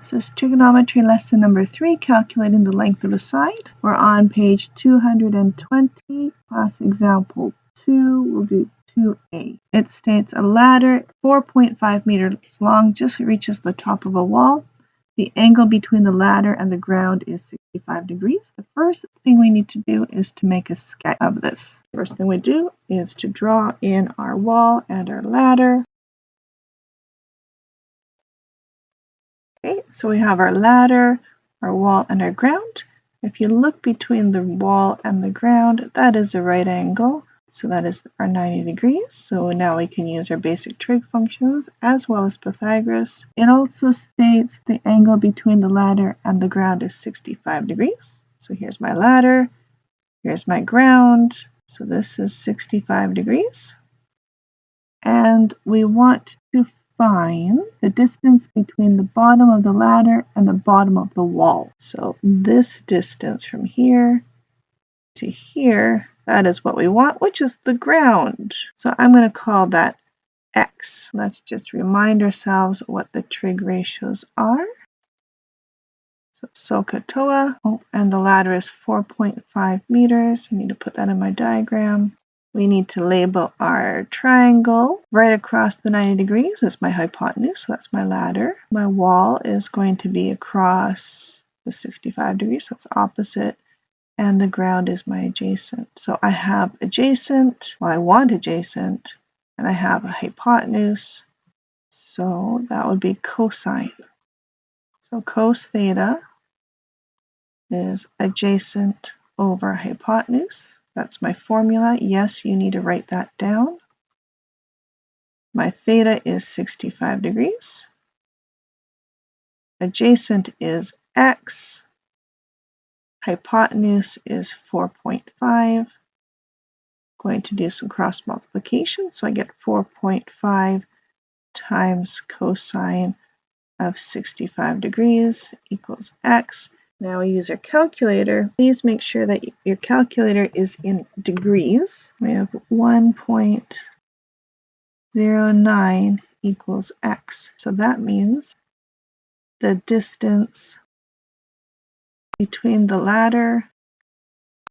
This is Trigonometry Lesson number 3, calculating the length of a side. We're on page 220, class example 2. We'll do 2a. It states a ladder 4.5 meters long just reaches the top of a wall. The angle between the ladder and the ground is 65 degrees. The first thing we need to do is to make a sketch of this. First thing we do is to draw in our wall and our ladder. Okay, so we have our ladder, our wall, and our ground. If you look between the wall and the ground, that is a right angle. So that is our 90 degrees. So now we can use our basic trig functions as well as Pythagoras. It also states the angle between the ladder and the ground is 65 degrees. So here's my ladder, here's my ground. So this is 65 degrees. And we want to find the distance between the bottom of the ladder and the bottom of the wall. So this distance from here to here, that is what we want, which is the ground. So I'm going to call that x. Let's just remind ourselves what the trig ratios are. So SOHCAHTOA, and the ladder is 4.5 meters. I need to put that in my diagram. We need to label our triangle. Right across the 90 degrees is my hypotenuse, so that's my ladder. My wall is going to be across the 65 degrees, so it's opposite. And the ground is my adjacent. So I have adjacent, well, I want adjacent, and I have a hypotenuse. So that would be cosine. So cos theta is adjacent over hypotenuse. That's my formula. Yes, you need to write that down. My theta is 65 degrees. Adjacent is x. Hypotenuse is 4.5. Going to do some cross multiplication. So I get 4.5 times cosine of 65 degrees equals x. Now we use our calculator. Please make sure that your calculator is in degrees. We have 1.09 equals x. So that means the distance between the ladder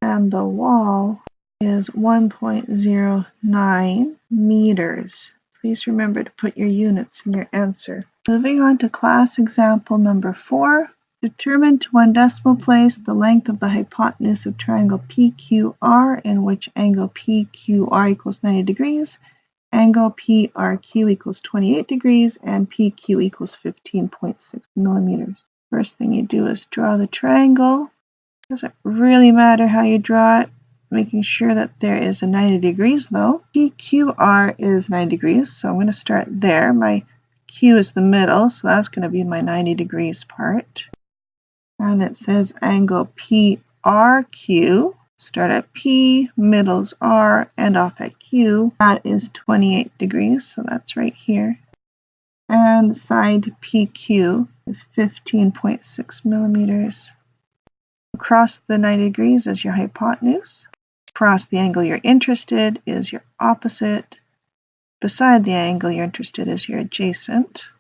and the wall is 1.09 meters. Please remember to put your units in your answer. Moving on to class example number 4. Determine to one decimal place the length of the hypotenuse of triangle PQR in which angle PQR equals 90 degrees, angle PRQ equals 28 degrees, and PQ equals 15.6 millimeters. First thing you do is draw the triangle. Doesn't really matter how you draw it, making sure that there is a 90 degrees though. PQR is 90 degrees, so I'm going to start there. My Q is the middle, so that's going to be my 90 degrees part. And it says angle PRQ. Start at P, middle's R, end off at Q. That is 28 degrees, so that's right here. And side PQ is 15.6 millimeters. Across the 90 degrees is your hypotenuse. Across the angle you're interested is your opposite. Beside the angle you're interested is your adjacent.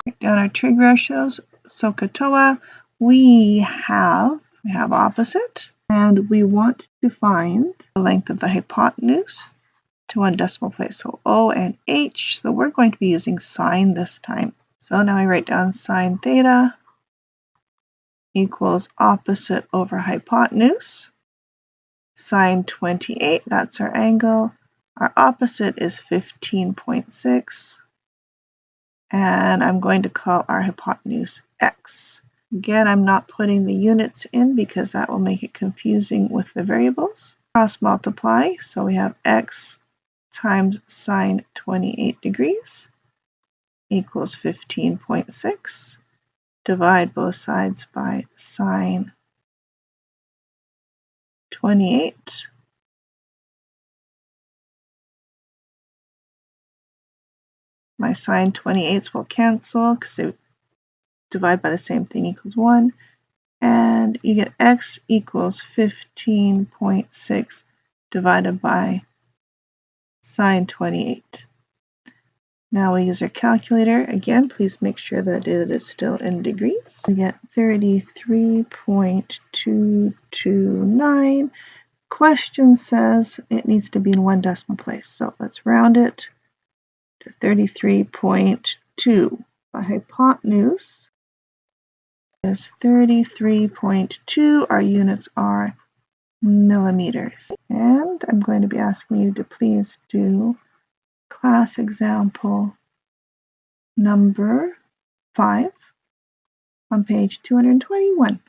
Write down our trig ratios. SOHCAHTOA, we have opposite, and we want to find the length of the hypotenuse to one decimal place. So O and H, so we're going to be using sine this time. So now I write down sine theta equals opposite over hypotenuse. Sine 28, that's our angle. Our opposite is 15.6. And I'm going to call our hypotenuse x. Again, I'm not putting the units in because that will make it confusing with the variables. Cross multiply, so we have x times sine 28 degrees equals 15.6. Divide both sides by sine 28. My sine 28s will cancel because they divide by the same thing equals 1. And you get x equals 15.6 divided by sine 28. Now we use our calculator. Again, please make sure that it is still in degrees. We get 33.229. Question says it needs to be in 1 decimal place. So let's round it to 33.2. The hypotenuse is 33.2. Our units are millimeters. And I'm going to be asking you to please do class example number 5 on page 221.